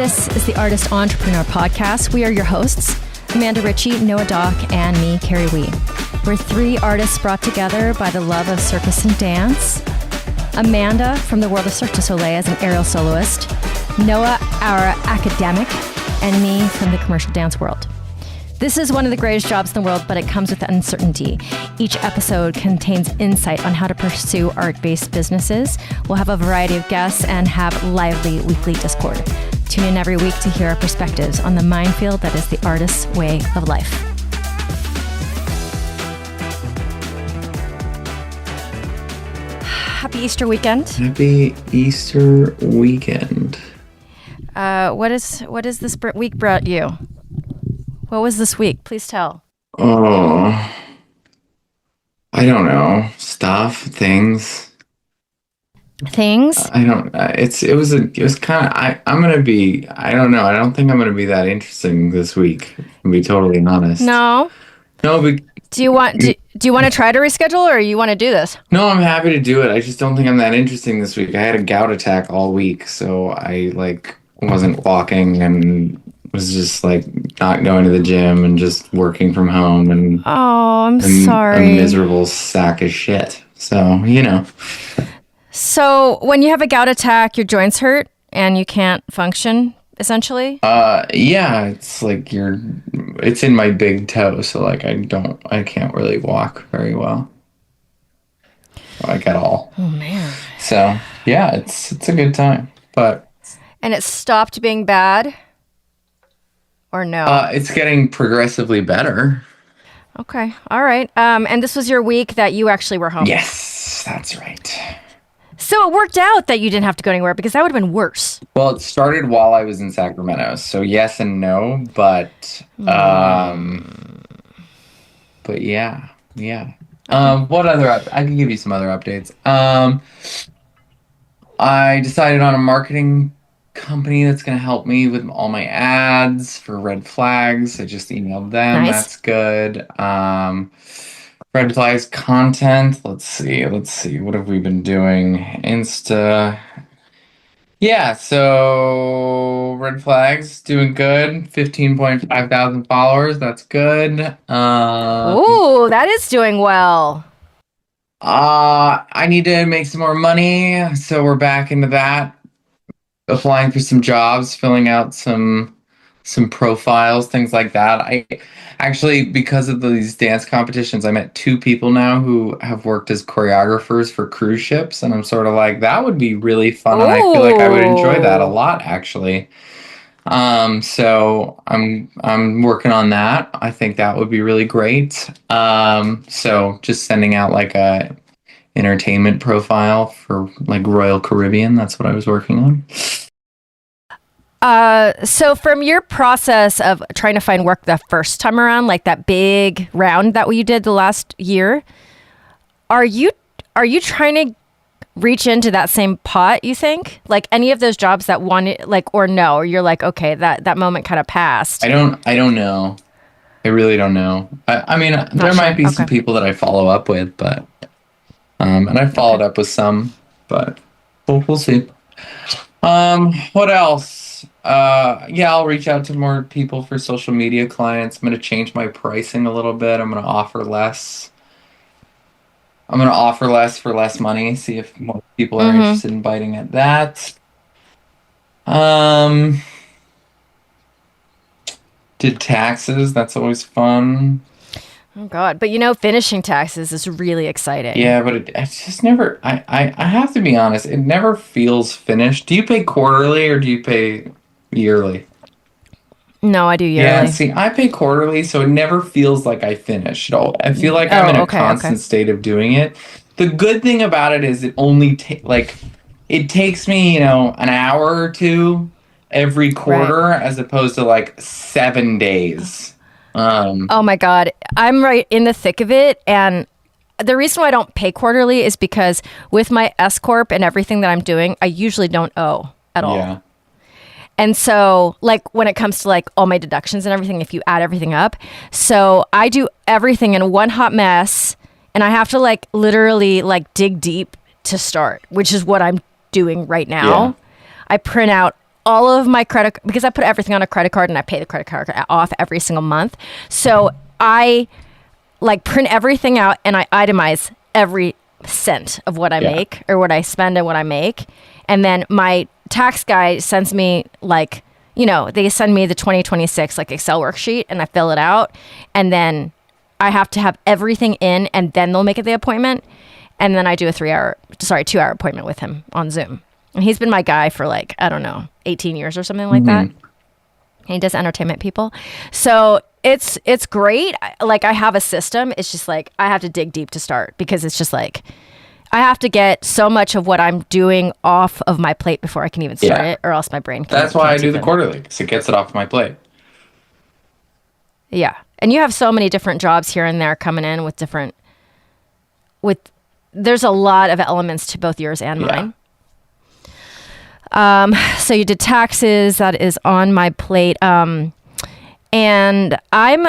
This is the Artist Entrepreneur Podcast. We are your hosts, Amanda Ritchie, Noah Dock, and me, Kerry Wee. We're three artists brought together by the love of circus and dance. Amanda from the world of Cirque du Soleil as an aerial soloist. Noah, our academic, and me from the commercial dance world. This is one of the greatest jobs in the world, but it comes with uncertainty. Each episode contains insight on how to pursue art-based businesses. We'll have a variety of guests and have lively weekly Discord. Tune in every week to hear our perspectives on the minefield that is the artist's way of life. Happy Easter weekend. Happy Easter weekend. What is this week brought you? What was this week? Please tell. Oh, I don't know. Stuff, things. Things? I don't. It was kind of. I'm gonna be. I don't know. I don't think I'm gonna be that interesting this week. To be totally honest. No. But Do you want to try to reschedule, or you want to do this? no, I'm happy to do it. I just don't think I'm that interesting this week. I had a gout attack all week, so I wasn't walking and was just not going to the gym and just working from home and I'm sorry. A miserable sack of shit. So, So when you have a gout attack, your joints hurt and you can't function, essentially? Yeah, it's it's in my big toe, so I can't really walk very well. At all. Oh man. So, yeah, it's a good time. And it stopped being bad? Or no? It's getting progressively better. Okay. All right. And this was your week that you actually were home. Yes, that's right. So it worked out that you didn't have to go anywhere, because that would have been worse. Well, it started while I was in Sacramento, so yes and no, but yeah. What other? I can give you some other updates. I decided on a marketing company that's going to help me with all my ads for Red Flags. I just emailed them. Nice. That's good. Red Flags content. Let's see. What have we been doing? Insta. Yeah, so Red Flags doing good. 15.5 thousand followers. That's good. Ooh, that is doing well. I need to make some more money, so we're back into that. Applying for some jobs, filling out some profiles, things like that. I actually, because of these dance competitions, I met two people now who have worked as choreographers for cruise ships, and I'm sort of like, that would be really fun. Ooh. And I feel like I would enjoy that a lot, actually. So I'm working on that. I think that would be really great. So just sending out a entertainment profile for Royal Caribbean. That's what I was working on. So from your process of trying to find work the first time around, that big round that you did the last year, are you trying to reach into that same pot, you think? Any of those jobs that wanted, or no, or you're okay, that moment kind of passed? I don't know. I really don't know. I mean, there might be some people that I follow up with, but and I followed up with some, but we'll see. What else? I'll reach out to more people for social media clients. I'm going to change my pricing a little bit. I'm going to offer less for less money. See if more people are interested in biting at that. Did taxes. That's always fun. Oh God. But finishing taxes is really exciting. Yeah, but it's just never, I have to be honest, it never feels finished. Do you pay quarterly or do you pay yearly? No, I do yearly. Yeah, see, I pay quarterly, so it never feels like I finished. I feel like I'm in a constant state of doing it. The good thing about it is it only it takes me, an hour or two every quarter, as opposed to 7 days. Oh my God. I'm right in the thick of it. And the reason why I don't pay quarterly is because with my S Corp and everything that I'm doing, I usually don't owe at all. Yeah. And so when it comes to all my deductions and everything, if you add everything up, so I do everything in one hot mess, and I have to literally dig deep to start, which is what I'm doing right now. Yeah. I print out all of my credit, because I put everything on a credit card and I pay the credit card off every single month. So I like print everything out and I itemize every cent of what I make or what I spend and what I make. And then my tax guy sends me like, they send me the 2026 like Excel worksheet and I fill it out. And then I have to have everything in and then they'll make it the appointment. And then I do a 2-hour appointment with him on Zoom. And he's been my guy for like, I don't know, 18 years or something like that. And he does entertainment people. So it's great. Like I have a system. It's just like, I have to dig deep to start because it's just like, I have to get so much of what I'm doing off of my plate before I can even start it, or else my brain can't. That's why I do the quarterly, because it gets it off my plate. Yeah. And you have so many different jobs here and there coming in with there's a lot of elements to both yours and mine. So you did taxes, that is on my plate. And I'm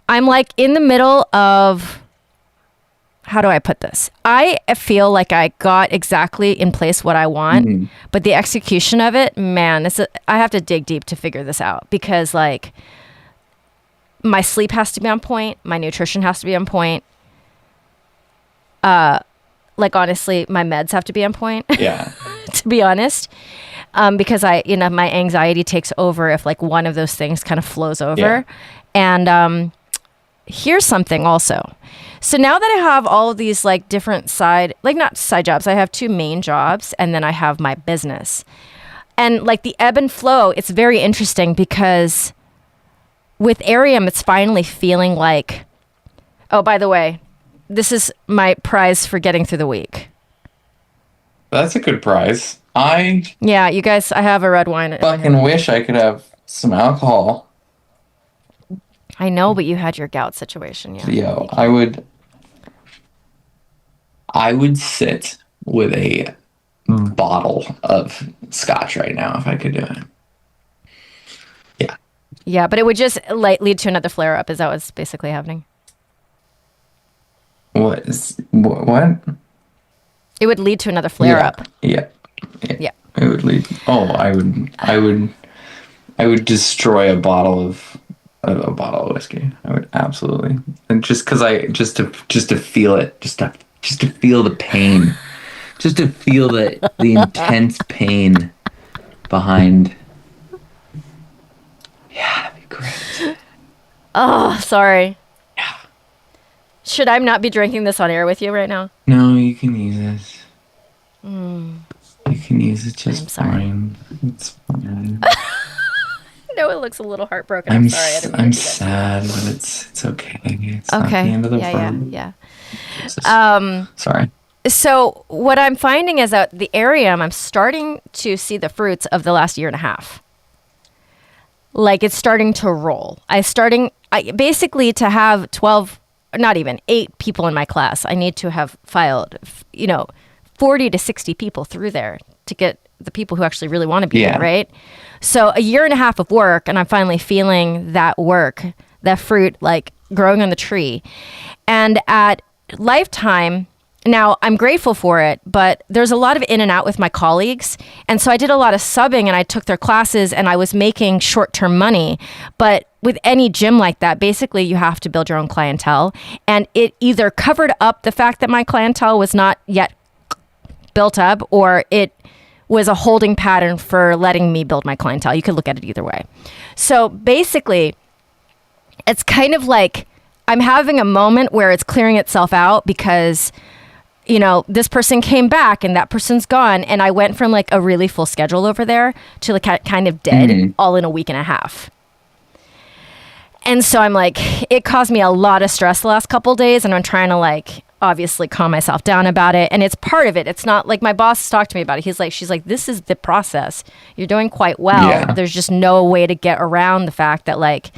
like in the middle of, how do I put this? I feel like I got exactly in place what I want, but the execution of it, man, I have to dig deep to figure this out because like my sleep has to be on point. My nutrition has to be on point. Like honestly, my meds have to be on point. Yeah. To be honest, because my anxiety takes over if like one of those things kind of flows over. Yeah. And here's something also. So now that I have all of these like different not side jobs, I have 2 main jobs and then I have my business. And like the ebb and flow, it's very interesting because with Arium, it's finally feeling like, oh, by the way, this is my prize for getting through the week. That's a good prize. Yeah, you guys, I have a red wine. Fucking wish I could have some alcohol. I know, but you had your gout situation. Yeah. Yo, I would sit with a bottle of scotch right now if I could do it. Yeah. Yeah, but it would just lead to another flare up. Is that what's basically happening? What? It would lead to another flare up. Yeah. It would lead. Oh, I would destroy a bottle of whiskey. I would absolutely, and just to feel it, just to feel the pain, just to feel the intense pain behind. Yeah, that'd be great. Oh, sorry. Yeah. Should I not be drinking this on air with you right now? No, you can use it. You can use it just fine. It's fine. No, it looks a little heartbroken. I'm sorry. I'm sad, but it's okay. It's not the end of the world. Yeah. Sorry. So what I'm finding is that the Arium, I'm starting to see the fruits of the last year and a half. Like it's starting to roll. Basically to have 8 people in my class, I need to have filed, 40 to 60 people through there to get the people who actually really want to be there, right? So a year and a half of work, and I'm finally feeling that work, that fruit, like growing on the tree. And at Lifetime, now I'm grateful for it, but there's a lot of in and out with my colleagues. And so I did a lot of subbing and I took their classes and I was making short-term money. But with any gym like that, basically you have to build your own clientele. And it either covered up the fact that my clientele was not yet built up, or it was a holding pattern for letting me build my clientele. You could look at it either way. So basically, it's kind of like I'm having a moment where it's clearing itself out because, this person came back and that person's gone. And I went from like a really full schedule over there to like kind of dead all in a week and a half. And so I'm like, it caused me a lot of stress the last couple of days. And I'm trying to like, obviously calm myself down about it. And it's part of it. It's not like my boss talked to me about it. She's like, this is the process. You're doing quite well. Yeah. There's just no way to get around the fact that like,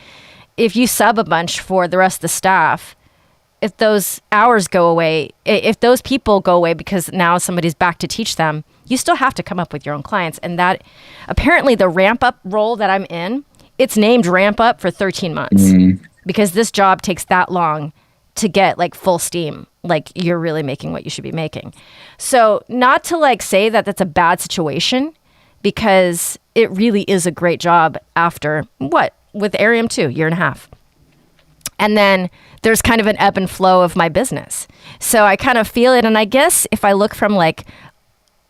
if you sub a bunch for the rest of the staff, if those hours go away, if those people go away because now somebody's back to teach them, you still have to come up with your own clients. And that apparently the ramp up role that I'm in, it's named ramp up for 13 months because this job takes that long to get like full steam. Like you're really making what you should be making. So not to like say that that's a bad situation, because it really is a great job after what? With Arium too, year and a half. And then there's kind of an ebb and flow of my business. So I kind of feel it. And I guess if I look from like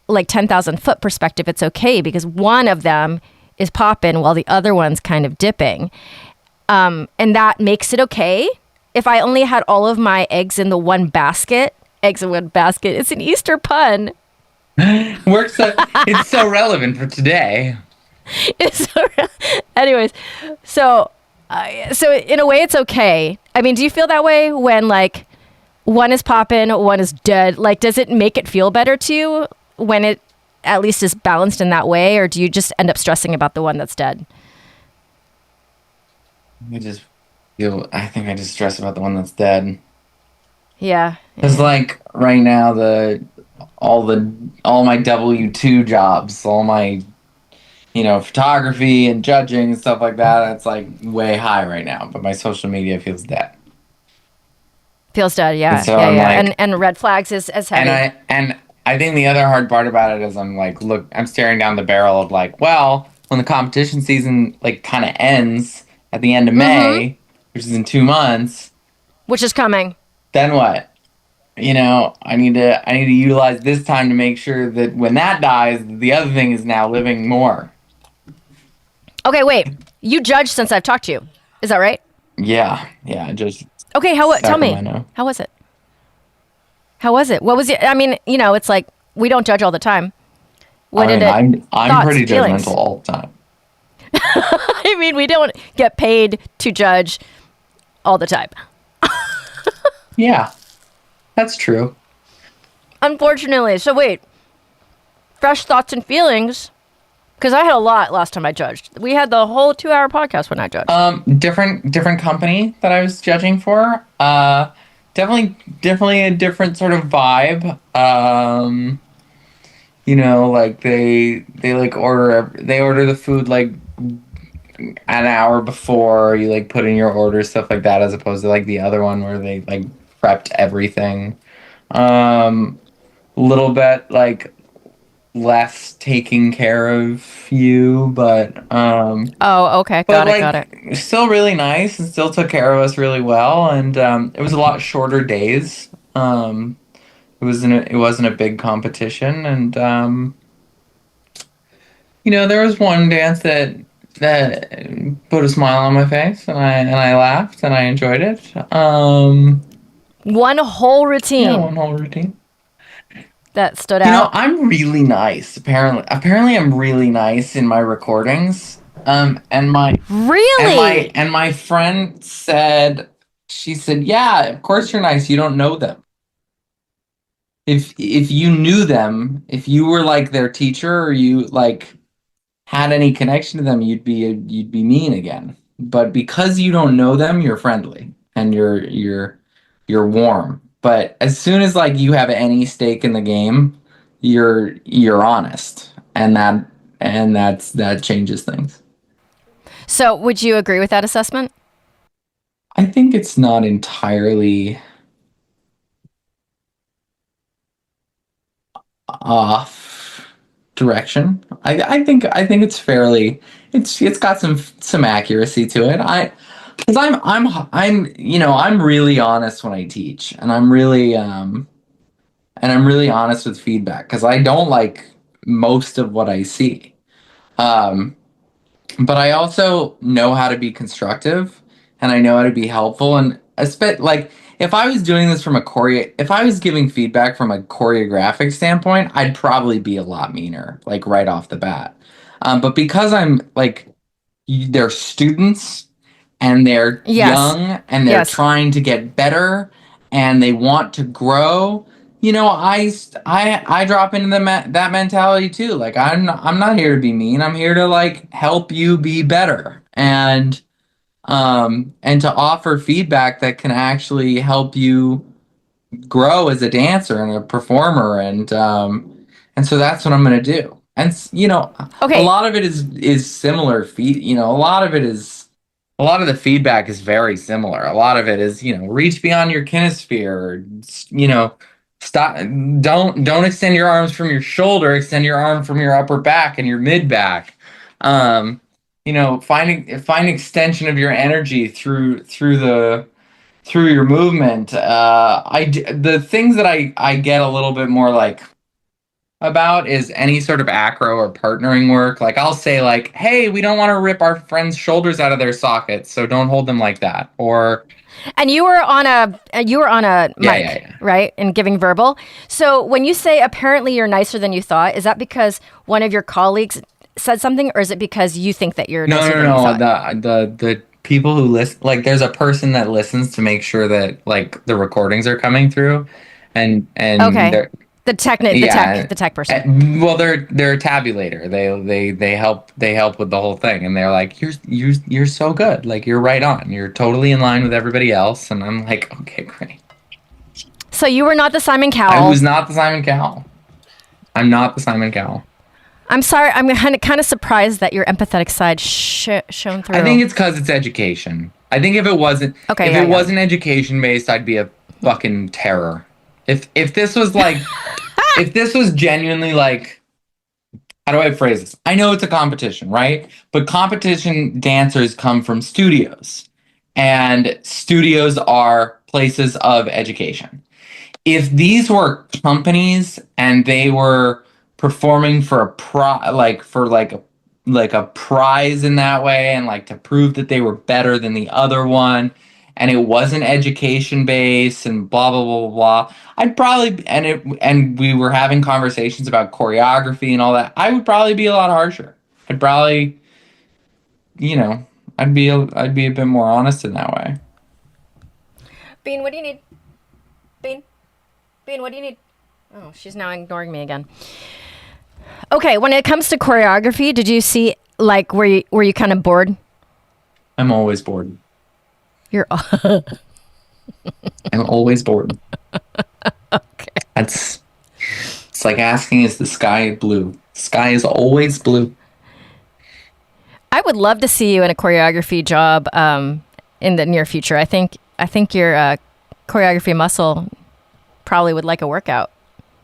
10,000 foot perspective, it's okay because one of them is popping while the other one's kind of dipping. And that makes it okay. If I only had all of my eggs in the one basket, eggs in one basket, it's an Easter pun. Works. It's so relevant for today. Anyways, so in a way, it's okay. I mean, do you feel that way when like one is popping, one is dead? Like, does it make it feel better to you when it at least is balanced in that way, or do you just end up stressing about the one that's dead? I think I just stress about the one that's dead. Yeah. Because like right now, all my W-2 jobs, all my photography and judging and stuff like that, it's like way high right now. But my social media feels dead. Feels dead, yeah. And so yeah, I'm yeah. like, and red flags is as heavy. and I think the other hard part about it is I'm staring down the barrel of like, well, when the competition season like kind of ends at the end of May, which is in 2 months, which is coming. Then what? I need to utilize this time to make sure that when that dies, the other thing is now living more. Okay, wait. You judged since I've talked to you. Is that right? Yeah, just okay. Tell me, how was it? How was it? What was it? I mean, it's like we don't judge all the time. I'm pretty judgmental all the time. I mean, we don't get paid to judge all the time. Yeah, that's true. Unfortunately. So wait, fresh thoughts and feelings. Because I had a lot last time I judged. We had the whole 2-hour podcast when I judged. Different company that I was judging for. Definitely a different sort of vibe. Like they like order the food like an hour before you like put in your order, stuff like that, as opposed to like the other one where they like prepped everything. Little bit like less taking care of you, but oh, okay, got it. Still really nice and still took care of us really well, and it was a lot shorter days. It wasn't a big competition, and there was one dance that put a smile on my face, and I laughed and I enjoyed it. One whole routine. Yeah, one whole routine. That stood out. I'm really nice. Apparently, I'm really nice in my recordings. And my friend said, yeah, of course you're nice. You don't know them. If you knew them, if you were like their teacher or you like had any connection to them, you'd be mean again. But because you don't know them, you're friendly and you're warm. But as soon as like you have any stake in the game, you're honest, and that changes things. So, would you agree with that assessment? I think it's not entirely off direction. I think it's fairly it's got some accuracy to it. Because I'm really honest when I teach, and I'm really honest with feedback because I don't like most of what I see. But I also know how to be constructive, and I know how to be helpful. And like if I was doing this if I was giving feedback from a choreographic standpoint, I'd probably be a lot meaner, like right off the bat. But because I'm like, they're students and they're young and they're trying to get better and they want to grow, I drop into that mentality too. Like I'm not here to be mean. I'm here to like help you be better and to offer feedback that can actually help you grow as a dancer and a performer, and so that's what I'm going to do. And a lot of it is similar a lot of the feedback is very similar. A lot of it is reach beyond your kinesphere, Stop. Don't extend your arms from your shoulder. Extend your arm from your upper back and your mid back. Um, find extension of your energy through your movement. The things that I get a little bit more like about is any sort of acro or partnering work. Like I'll say like, hey, we don't want to rip our friends' shoulders out of their sockets, so don't hold them like that. Or And you were on a mic, yeah. right? And giving verbal. So when you say apparently you're nicer than you thought, is that because one of your colleagues said something, or is it because you think that you're nicer than you No. thought? The people who listen, like, there's a person that listens to make sure that like the recordings are coming through, and Okay. they're yeah. The tech person. Well, they're a tabulator. They help with the whole thing, and they're like, you're so good. Like you're right on. You're totally in line with everybody else. And I'm like, okay, great. So you were not the Simon I Cowell. was not the Simon Cowell. I'm not the Simon Cowell. I'm sorry. I'm kind of surprised that your empathetic side shone through. I think it's because it's education. I think if it wasn't, wasn't education based, I'd be a fucking terror. If this was like, if this was genuinely like, how do I phrase this? I know it's a competition, right? But competition dancers come from studios, and studios are places of education. If these were companies and they were performing for a prize in that way, and like to prove that they were better than the other one, and it wasn't education based and blah blah blah blah blah, I'd probably, and we were having conversations about choreography and all that, I would probably be a lot harsher. I'd probably, I'd be a bit more honest in that way. Bean, what do you need? Bean, what do you need? Oh, she's now ignoring me again. Okay, when it comes to choreography, did you see, like, were you kind of bored? I'm always bored. You're I'm always bored. okay. It's like asking, is the sky blue? The sky is always blue. I would love to see you in a choreography job in the near future. I think your choreography muscle probably would like a workout.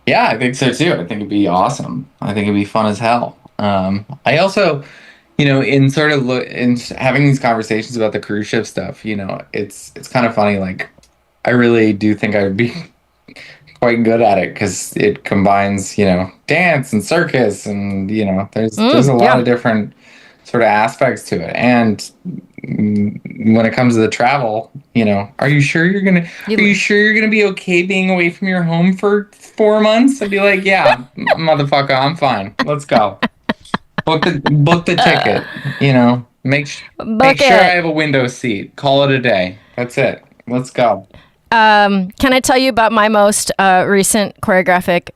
Yeah, I think so too. I think it'd be awesome. I think it'd be fun as hell. I also, in sort of in having these conversations about the cruise ship stuff, it's kind of funny. Like, I really do think I'd be quite good at it because it combines, dance and circus, and there's a lot of different sort of aspects to it. And when it comes to the travel, are you sure you're gonna be okay being away from your home for 4 months? I'd be like, yeah, motherfucker, I'm fine. Let's go. Book the ticket. Make sure I have a window seat. Call it a day. That's it. Let's go. Can I tell you about my most recent choreographic?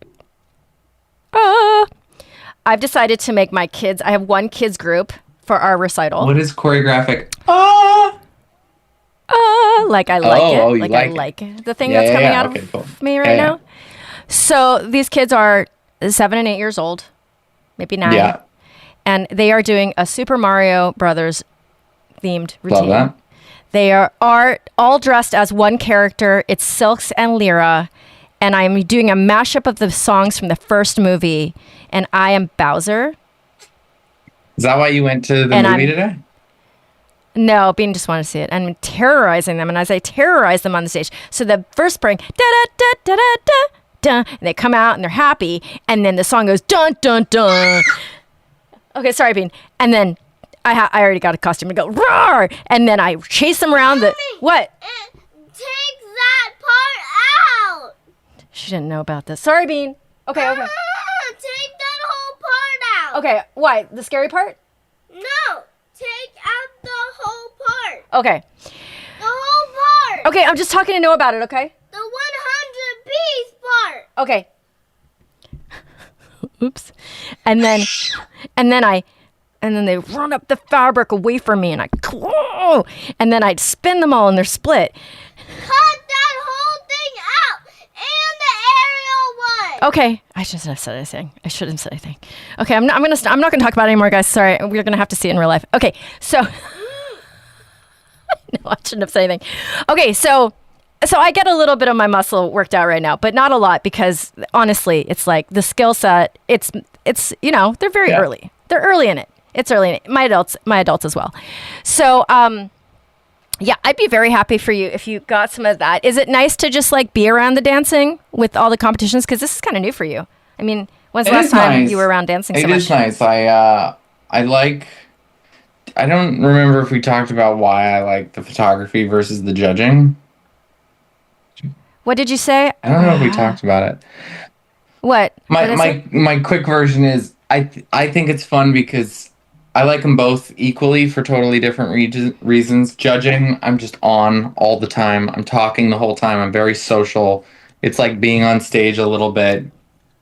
I've decided to make my kids. I have one kids group for our recital. What is choreographic? Like I like it. Oh, you like I it. like the thing that's coming out of me right now. So these kids are 7 and 8 years old, maybe 9. Yeah. And they are doing a Super Mario Brothers themed routine. Love that. They are all dressed as one character. It's Silks and Lyra. And I'm doing a mashup of the songs from the first movie. And I am Bowser. Is that why you went to the movie today? No, Bean just wanted to see it. And I'm terrorizing them. And as I terrorize them on the stage, so the first spring, da-da-da-da-da-da, and they come out and they're happy. And then the song goes, dun, dun, dun. Okay, sorry, Bean. And then I already got a costume to go, roar! And then I chase them around the... What? Take that part out! She didn't know about this. Sorry, Bean. Okay. Take that whole part out! Okay, why? The scary part? No! Take out the whole part! Okay. The whole part! Okay, I'm just talking to Noah about it, okay? The 100-piece part! Okay. Oops. And then they run up the fabric away from me, and and then I'd spin them all, and they're split. Cut that whole thing out, and the aerial one. Okay, I shouldn't have said anything. Okay, I'm not gonna talk about it anymore, guys. Sorry, we're gonna have to see it in real life. Okay, so no, I shouldn't have said anything. Okay, so So I get a little bit of my muscle worked out right now, but not a lot because honestly, it's like the skill set. It's they're very early. They're early in it. It's early in it. My adults as well. So yeah, I'd be very happy for you if you got some of that. Is it nice to just like be around the dancing with all the competitions? Because this is kind of new for you. I mean, when's the last time you were around dancing so much? It is nice. I don't remember if we talked about why I like the photography versus the judging. What did you say? I don't know if we talked about it. What? My quick version is I think it's fun because I like them both equally for totally different reasons. Judging, I'm just on all the time. I'm talking the whole time. I'm very social. It's like being on stage a little bit,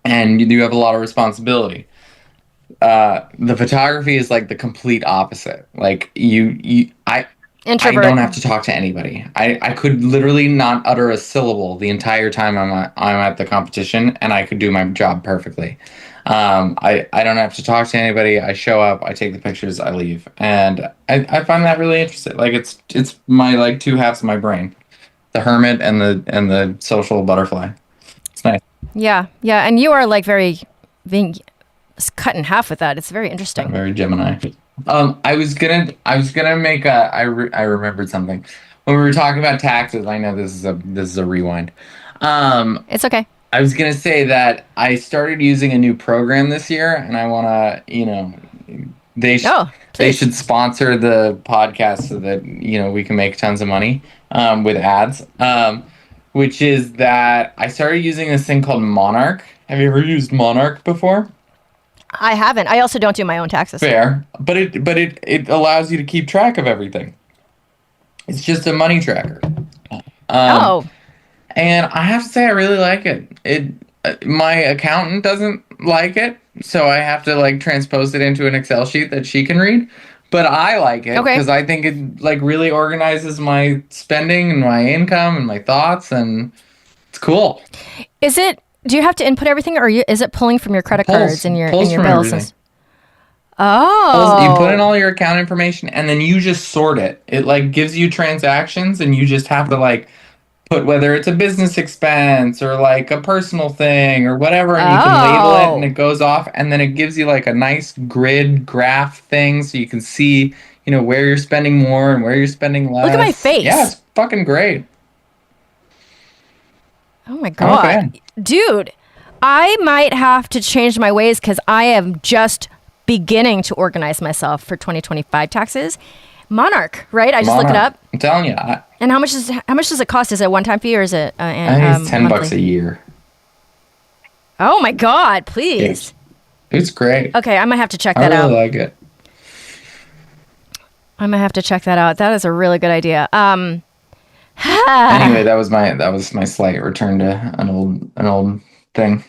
and you have a lot of responsibility. The photography is like the complete opposite. Like I don't have to talk to anybody. I could literally not utter a syllable the entire time I'm at the competition, and I could do my job perfectly. I don't have to talk to anybody. I show up, I take the pictures, I leave, and I find that really interesting. Like it's my like two halves of my brain, the hermit and the social butterfly. It's nice. Yeah, and you are like being cut in half with that. It's very interesting. I'm very Gemini. I was gonna make I remembered something when we were talking about taxes. I know this is a rewind. It's okay. I was gonna say that I started using a new program this year, and I wanna, they should sponsor the podcast so that we can make tons of money with ads. Which is that I started using this thing called Monarch. Have you ever used Monarch before? I haven't. I also don't do my own taxes. Fair, but it allows you to keep track of everything. It's just a money tracker. And I have to say I really like it. My accountant doesn't like it, so I have to like transpose it into an Excel sheet that she can read. But I like it because I think it like really organizes my spending and my income and my thoughts, and it's cool. Do you have to input everything, or is it pulling from your credit cards and your bills? Oh. You put in all your account information, and then you just sort it. It like gives you transactions, and you just have to like put whether it's a business expense or like a personal thing or whatever, and you can label it, and it goes off, and then it gives you like a nice grid graph thing, so you can see where you're spending more and where you're spending less. Look at my face. Yeah, it's fucking great. Oh my God. Dude, I might have to change my ways because I am just beginning to organize myself for 2025 taxes. Monarch, right? I just look it up. I'm telling you. And how much does it cost? Is it a one-time fee or is it I think it's $10 a year. Oh my God, please. It's great. Okay, I might have to check that out. I really like it. I might have to check that out. That is a really good idea. Anyway, that was my slight return to an old thing.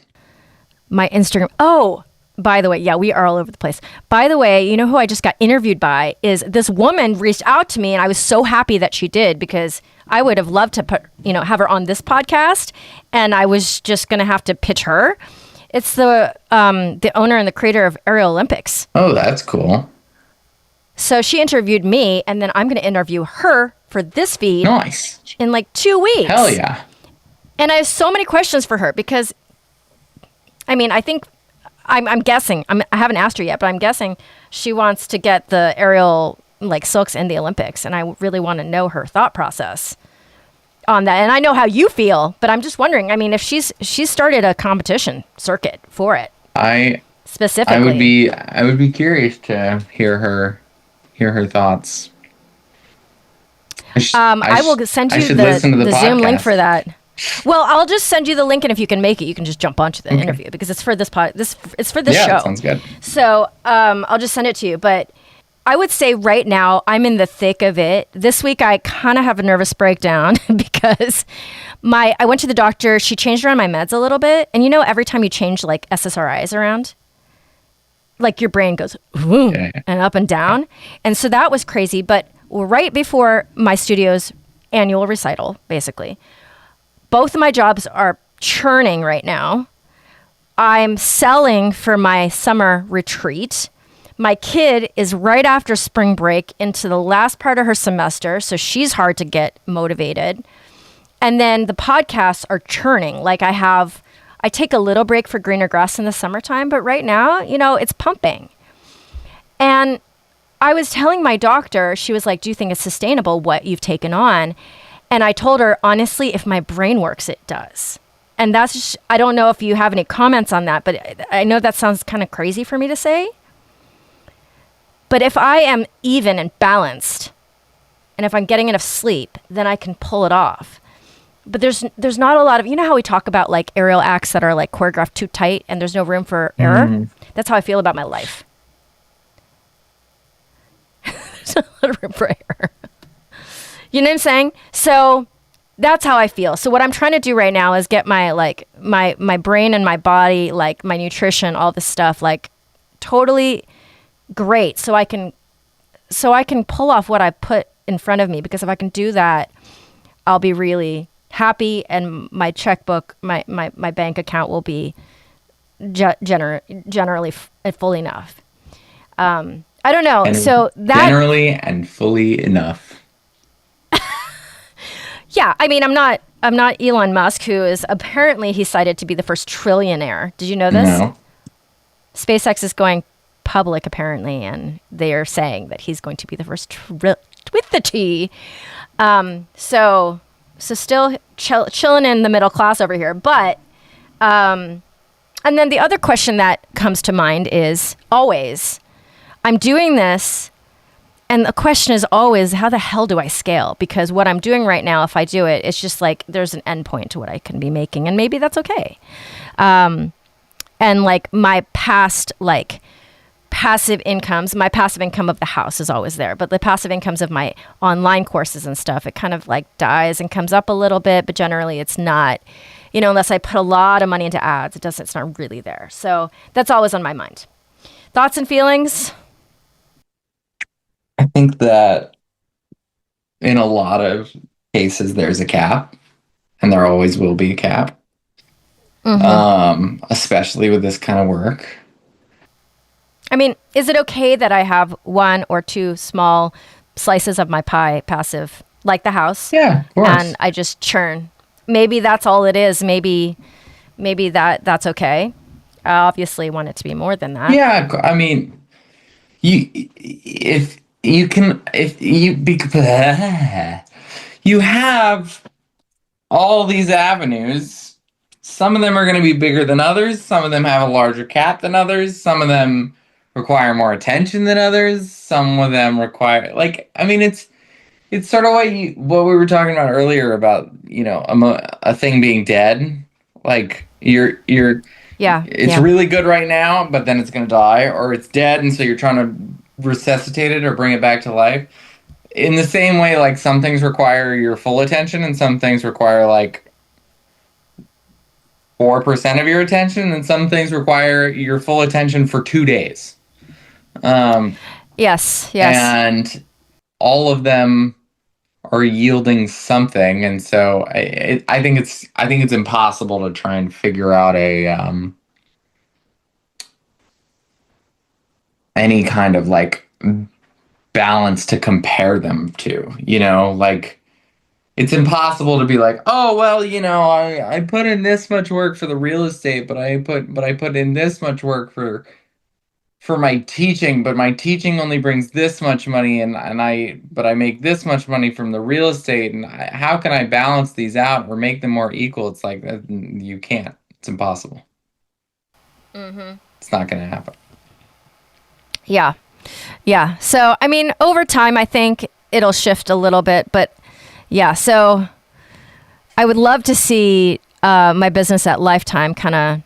My Instagram. Oh, by the way, yeah, we are all over the place. By the way, you know who I just got interviewed by is this woman reached out to me, and I was so happy that she did because I would have loved to have her on this podcast, and I was just gonna have to pitch her. It's the owner and the creator of Aerial Olympics. Oh, that's cool. So she interviewed me, and then I'm going to interview her for this feed. Nice. In like 2 weeks. Hell yeah. And I have so many questions for her because, I mean, I think, I'm guessing, I haven't asked her yet, but I'm guessing she wants to get the aerial like silks in the Olympics. And I really want to know her thought process on that. And I know how you feel, but I'm just wondering, I mean, if she's started a competition circuit for it. Specifically. I would be curious to hear her thoughts. I will send you the Zoom link for that. Well, I'll just send you the link, and if you can make it, you can just jump onto the interview because it's for this it's for this show. Yeah, sounds good. So I'll just send it to you. But I would say right now I'm in the thick of it. This week I kind of have a nervous breakdown because I went to the doctor. She changed around my meds a little bit, and every time you change like SSRIs around, like your brain goes and up and down. And so that was crazy. But right before my studio's annual recital, basically, both of my jobs are churning right now. I'm selling for my summer retreat. My kid is right after spring break into the last part of her semester, so she's hard to get motivated. And then the podcasts are churning. Like I take a little break for greener grass in the summertime, but right now, it's pumping. And I was telling my doctor, she was like, do you think it's sustainable what you've taken on? And I told her, honestly, if my brain works, it does. And that's just, I don't know if you have any comments on that, but I know that sounds kind of crazy for me to say. But if I am even and balanced, and if I'm getting enough sleep, then I can pull it off. But there's not a lot of, how we talk about like aerial acts that are like choreographed too tight and there's no room for error? That's how I feel about my life. There's a lot of room for error. You know what I'm saying? So that's how I feel. So what I'm trying to do right now is get my brain and my body, like my nutrition, all this stuff, like totally great. So I can pull off what I put in front of me, because if I can do that, I'll be really happy, and my checkbook, my bank account will be generally full enough. I don't know. So that generally and fully enough. Yeah, I mean, I'm not Elon Musk, who is apparently he's cited to be the first trillionaire. Did you know this? No. SpaceX is going public apparently, and they are saying that he's going to be the first with the T. So still chilling in the middle class over here, but and then the other question that comes to mind is always, I'm doing this. And the question is always, how the hell do I scale? Because what I'm doing right now, if I do it, it's just like there's an endpoint to what I can be making, and maybe that's okay. And like my past, like passive incomes, my passive income of the house is always there, but the passive incomes of my online courses and stuff, it kind of like dies and comes up a little bit, but generally it's not, unless I put a lot of money into ads, it's not really there. So that's always on my mind. Thoughts and feelings? I think that in a lot of cases, there's a cap, and there always will be a cap, especially with this kind of work. I mean, is it okay that I have one or two small slices of my pie passive, like the house? Yeah, of course. And I just churn. Maybe that's all it is. Maybe that's okay. I obviously want it to be more than that. Yeah, I mean, if you have all these avenues. Some of them are going to be bigger than others. Some of them have a larger cap than others. Some of them require more attention than others. Some of them require, it's sort of what we were talking about earlier about, a thing being dead. Like it's really good right now, but then it's going to die, or it's dead, and so you're trying to resuscitate it or bring it back to life. In the same way, like some things require your full attention, and some things require like 4% of your attention, and some things require your full attention for 2 days. Yes. And all of them are yielding something, and so I think it's impossible to try and figure out any kind of like balance to compare them to. It's impossible to be like, oh well, I put in this much work for the real estate, but I put in this much work for my teaching, but my teaching only brings this much money, but I make this much money from the real estate, and how can I balance these out or make them more equal? It's like you can't. It's impossible. It's not going to happen. Yeah. So I mean, over time, I think it'll shift a little bit, but yeah. So I would love to see my business at Lifetime, kind of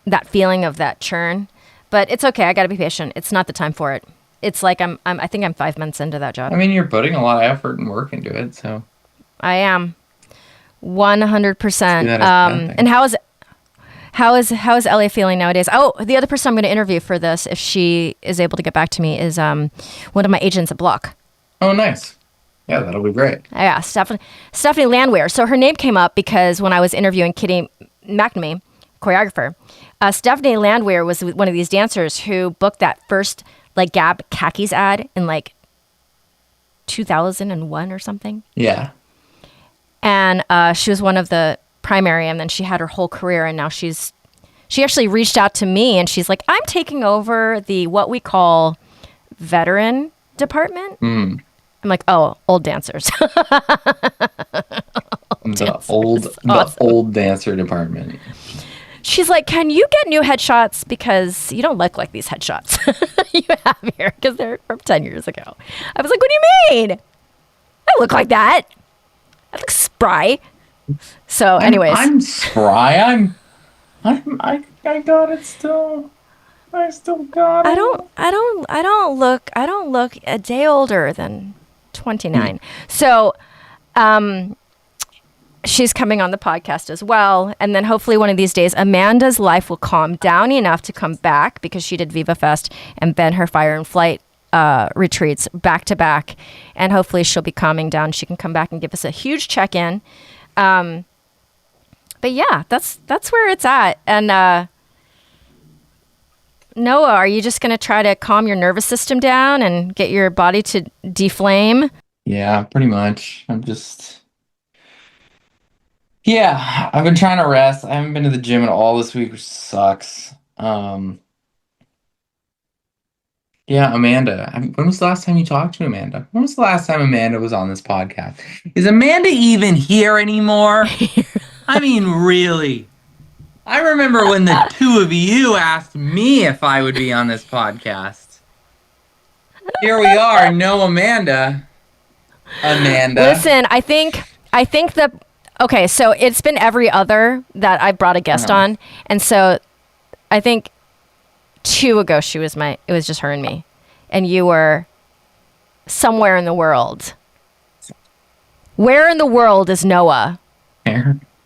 that feeling of that churn. But it's okay. I got to be patient. It's not the time for it. It's like I think I'm 5 months into that job. I mean, you're putting a lot of effort and work into it, so. I am 100%. And how is LA feeling nowadays? Oh, the other person I'm going to interview for this, if she is able to get back to me, is one of my agents at Block. Oh, nice. Yeah, that'll be great. Yeah, Stephanie Landwehr. So her name came up because when I was interviewing Kitty McNamee, choreographer, Stephanie Landwehr was one of these dancers who booked that first like Gap khakis ad in like 2001 or something. Yeah. and she was one of the primary, and then she had her whole career, and now she actually reached out to me, and she's like, I'm taking over the what we call veteran department. I'm like, oh, old dancers. The old dancer department. She's like, can you get new headshots, because you don't look like these headshots you have here, because they're from 10 years ago. I was like, what do you mean? I look like that. I look spry. So anyways, I'm spry. I got it still. I still got it. I don't look a day older than 29. So, she's coming on the podcast as well. And then hopefully one of these days, Amanda's life will calm down enough to come back, because she did Viva Fest and then her Fire and Flight retreats back to back. And hopefully she'll be calming down. She can come back and give us a huge check-in. But yeah, that's where it's at. And Noah, are you just going to try to calm your nervous system down and get your body to deflame? Yeah, pretty much. Yeah, I've been trying to rest. I haven't been to the gym at all this week, which sucks. Yeah, Amanda. When was the last time you talked to Amanda? When was the last time Amanda was on this podcast? Is Amanda even here anymore? I mean, really? I remember when the two of you asked me if I would be on this podcast. Here we are, no Amanda. Listen, I think okay, so it's been every other that I brought a guest on, and so I think 2 ago it was just her and me, and you were somewhere in the world. Where in the world is Noah?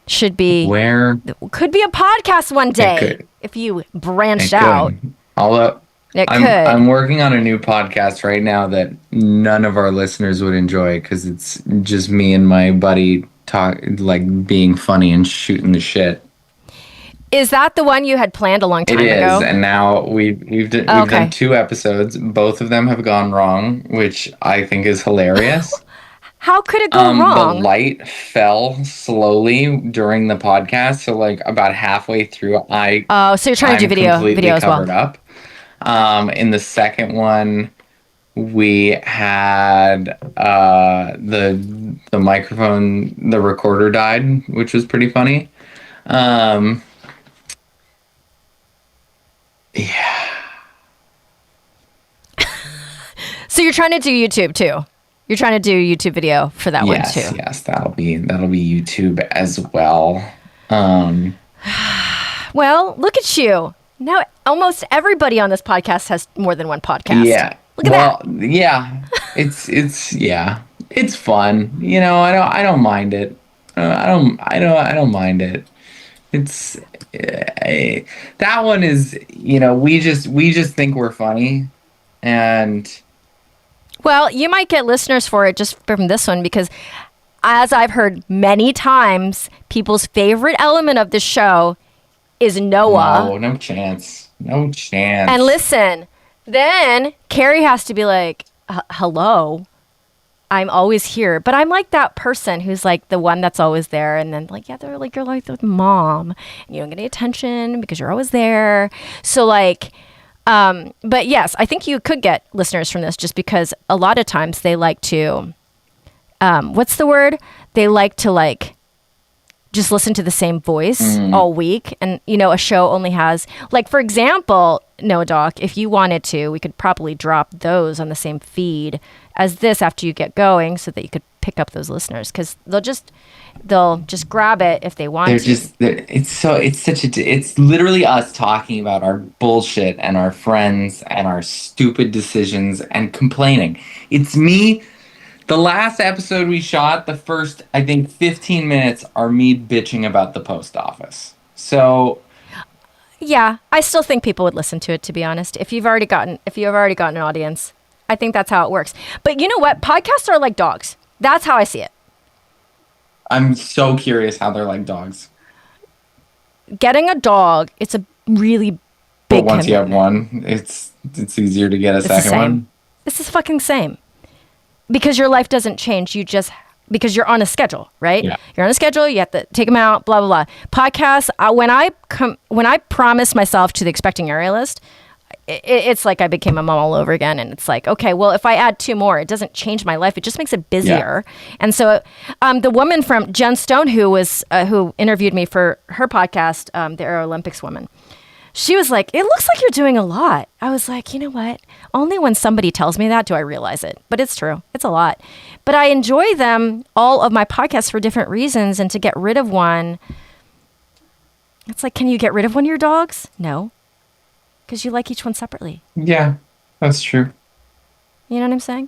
Should be where could be a podcast one day if you branched out. Although I'm working on a new podcast right now that none of our listeners would enjoy, because it's just me and my buddy being funny and shooting the shit. Is that the one you had planned a long time ago? It is, and now we've done 2 episodes. Both of them have gone wrong, which I think is hilarious. How could it go wrong? The light fell slowly during the podcast, so about halfway through, so you're trying to do video as well. Covered up. In the second one, we had the microphone, the recorder died, which was pretty funny. Yeah. So you're trying to do YouTube too. You're trying to do YouTube video for that one too. Yes, that'll be YouTube as well. Well, look at you. Now almost everybody on this podcast has more than one podcast. Yeah. Look at that. Yeah. It's fun. I don't mind it. I don't mind it. It's that one is, we just think we're funny, and well, you might get listeners for it just from this one, because as I've heard many times, people's favorite element of the show is Noah. No chance. No chance. And listen, then Kerry has to be like, hello, I'm always here. But I'm like that person who's like the one that's always there. And then they're like, you're like the mom. And you don't get any attention because you're always there. So but yes, I think you could get listeners from this, just because a lot of times they like to, what's the word? They like to just listen to the same voice all week. And, a show only has, for example, Noah Doc, if you wanted to, we could probably drop those on the same feed as this after you get going, so that you could pick up those listeners, because they'll just grab it if they want to. It's literally us talking about our bullshit and our friends and our stupid decisions and complaining. It's me. The last episode we shot, the first, I think, 15 minutes are me bitching about the post office. So yeah, I still think people would listen to it, to be honest. If you've already gotten an audience, I think that's how it works. But you know what? Podcasts are like dogs. That's how I see it. I'm so curious how they're like dogs. Getting a dog, it's a really big But once you have one, it's easier to get a second one. It's the fucking same. Because your life doesn't change. You just because you're on a schedule, right? Yeah. You're on a schedule. You have to take them out. Blah blah blah. Podcasts. When I promised myself to the expecting aerialist, it's like I became a mom all over again. And it's like, okay, well, if I add 2 more, it doesn't change my life. It just makes it busier. Yeah. And so the woman from Jen Stone, who interviewed me for her podcast, the Aero Olympics woman, she was like, it looks like you're doing a lot. I was like, you know what? Only when somebody tells me that do I realize it. But it's true. It's a lot. But I enjoy them, all of my podcasts, for different reasons. And to get rid of one, it's like, can you get rid of one of your dogs? No. Because you like each one separately. Yeah, that's true. You know what I'm saying?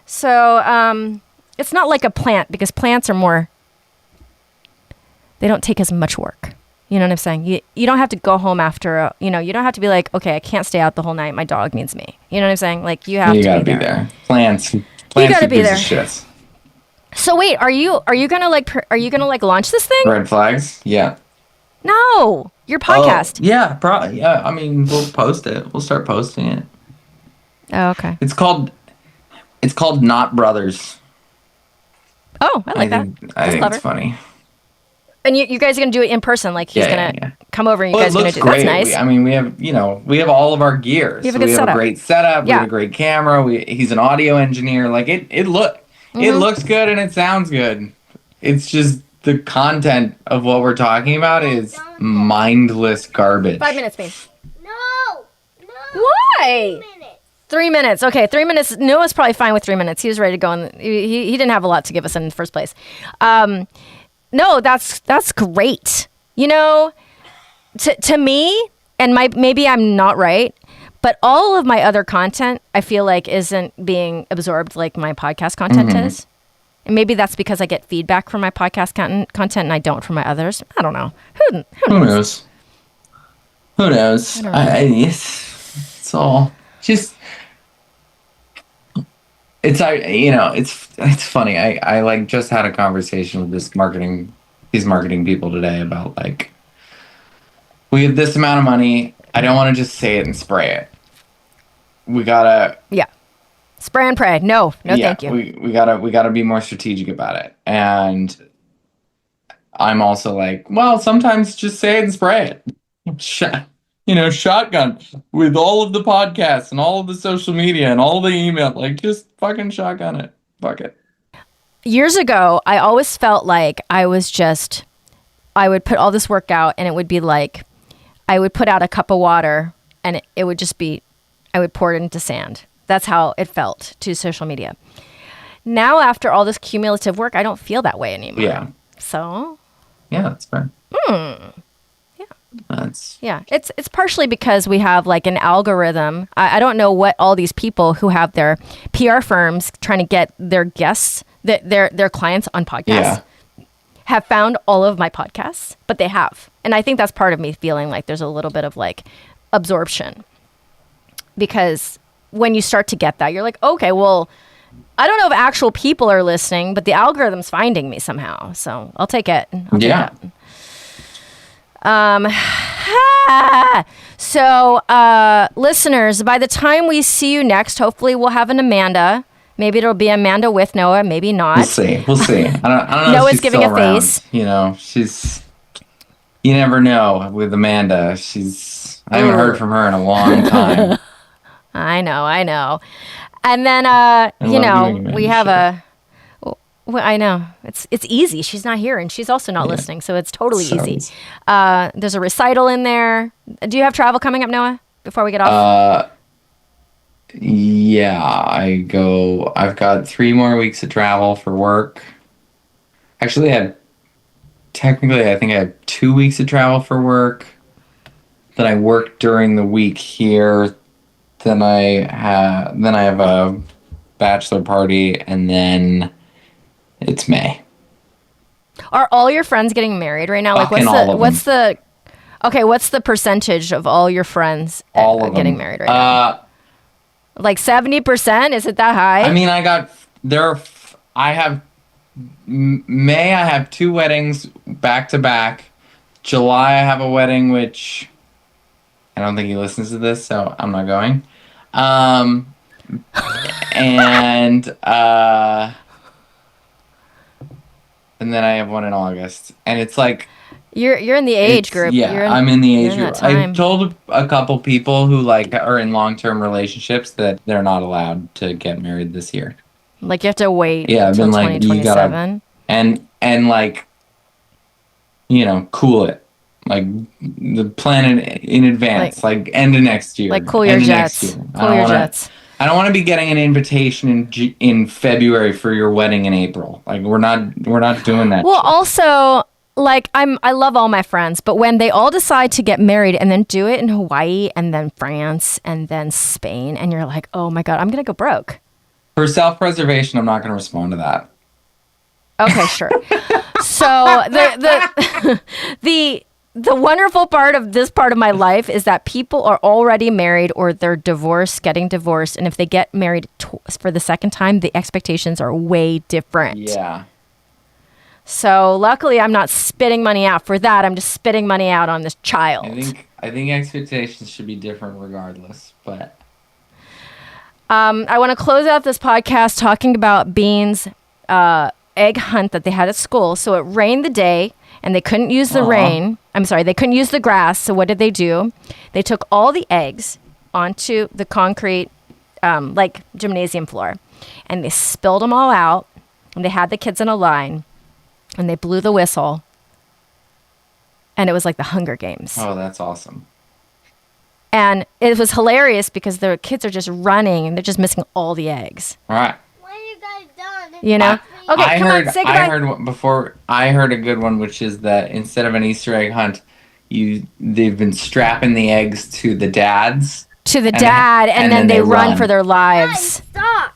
So it's not like a plant, because plants are more, they don't take as much work. You know what I'm saying? You don't have to go home after, you don't have to be like, okay, I can't stay out the whole night. My dog needs me. You know what I'm saying? Like, you have to be there. Plants you gotta be there. Shits. So wait, are you gonna launch this thing? Red flags? Yeah. No, your podcast. Yeah, probably. Yeah, I mean, we'll post it. We'll start posting it. Oh, okay. It's called Not Brothers. Oh, I like that. I think it's funny. And you guys are gonna do it in person, like he's gonna come over and you guys are gonna do. Great. That's nice. We have all of our gear. You have a good setup. A great setup. We have a great camera. He's an audio engineer. Like it looks good and it sounds good. It's just the content of what we're talking about is mindless garbage. 5 minutes, babe. No. Why? 3 minutes. Okay, 3 minutes. Noah's probably fine with 3 minutes. He was ready to go, and he didn't have a lot to give us in the first place. No, that's great. To me, and maybe I'm not right, but all of my other content, I feel like, isn't being absorbed like my podcast content is. And maybe that's because I get feedback from my podcast content and I don't from my others. I don't know. Who knows? Who knows? It's all just. It's funny. I like just had a conversation with these marketing people today about, like, we have this amount of money. I don't want to just say it and spray it. We gotta spray and pray. No, thank you. We gotta be more strategic about it. And I'm also like, well, sometimes just say it and spray it. Shotgun with all of the podcasts and all of the social media and all the email. Like, just fucking shotgun it. Fuck it. Years ago, I always felt like I would put all this work out, and it would be like, I would put out a cup of water and it would just be, I would pour it into sand. That's how it felt to social media. Now, after all this cumulative work, I don't feel that way anymore. Yeah. So. Yeah, that's fair. Yeah. It's partially because we have, like, an algorithm. I don't know what all these people who have their PR firms trying to get their guests, their clients on podcasts, have found all of my podcasts, but they have. And I think that's part of me feeling like there's a little bit of, like, absorption. Because when you start to get that, you're like, okay, well, I don't know if actual people are listening, but the algorithm's finding me somehow. So I'll take it. So listeners, by the time we see you next, hopefully we'll have an Amanda. Maybe it'll be Amanda with Noah, maybe not. We'll see. I don't know. Noah's giving a face. You never know with Amanda. I haven't heard from her in a long time. I know. And then, we have I know. It's easy. She's not here, and she's also not listening, so it's totally easy. There's a recital in there. Do you have travel coming up, Noah, before we get off? Yeah, I've got 3 more weeks of travel for work. Actually, I think I have 2 weeks of travel for work. Then I work during the week here. Then I have a bachelor party, and then it's May. Are all your friends getting married right now? Like, what's the percentage of all your friends getting married right now? Like 70%? Is it that high? I mean, May I have 2 weddings back to back. July I have a wedding, which I don't think he listens to this, so I'm not going. And and then I have one in August. And it's like You're in the age group. Yeah, I'm in the age you're in group. that time. I've told a couple people who like are in long-term relationships that they're not allowed to get married this year. Like you have to wait Yeah, I've until been like, you 2027. gotta and like, you know, cool it. Like the plan in advance, like end of next year. Like cool your end of jets. next year. Cool your jets. I don't want to be getting an invitation in February for your wedding in April. Like we're not doing that. Well, shit. also, like I love all my friends, but when they all decide to get married and then do it in Hawaii and then France and then Spain, and you're like, oh my God, I'm gonna go broke. For self-preservation, I'm not going to respond to that. Okay, sure. So the wonderful part of this part of my life is that people are already married or they're divorced, getting divorced, and if they get married for the second time, the expectations are way different. Yeah. So luckily, I'm not spitting money out for that. I'm just spitting money out on this child. I think expectations should be different regardless, but I want to close out this podcast talking about Bean's egg hunt that they had at school. So it rained the day, and they couldn't use the rain. I'm sorry, they couldn't use the grass. So what did they do? They took all the eggs onto the concrete, like gymnasium floor, and they spilled them all out. And they had the kids in a line, and they blew the whistle, and it was like the Hunger Games. Oh, that's awesome. And it was hilarious because the kids are just running, and they're just missing all the eggs. All right. When are you guys done? You know? Okay, I heard a good one, which is that instead of an Easter egg hunt, they've been strapping the eggs to the dads. To the dad, and then they run for their lives. Guys, stop.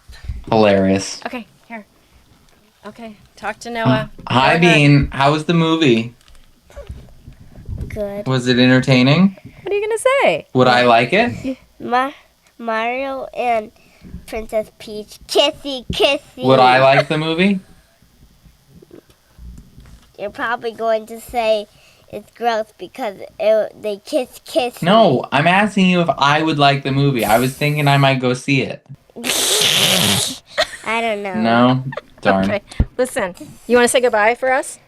Hilarious. Okay, here. Okay, talk to Noah. Hi, Bean. How was the movie? Good. Was it entertaining? What are you going to say? Would I like it? Mario and Princess Peach kissy kissy. Would I like the movie? You're probably going to say it's gross because they kiss. No, I'm asking you if I would like the movie. I was thinking I might go see it. I don't know. No? Darn. Okay, listen. You want to say goodbye for us?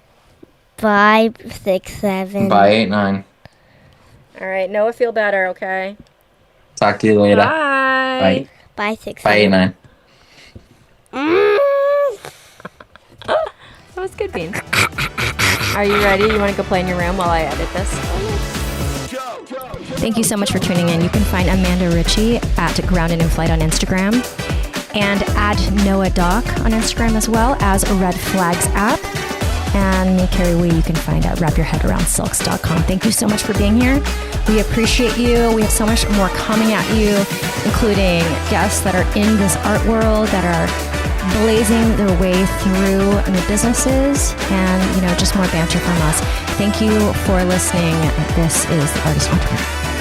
5, 6, 7. Bye, 8, 9. All right, Noah, feel better, okay? Talk to you later. Bye. Bye. 5, 6, 7. Bye, 8, 9. That was good, Bean. Are you ready? You want to go play in your room while I edit this? Thank you so much for tuning in. You can find Amanda Ritchie at Grounded in Flight on Instagram and add Noah Doc on Instagram as well as Red Flags app. And me, Kerry Wee, you can find at wrapyourheadaroundsilks.com. Thank you so much for being here. We appreciate you. We have so much more coming at you, including guests that are in this art world that are blazing their way through new businesses and, just more banter from us. Thank you for listening. This is The Artist Entrepreneur.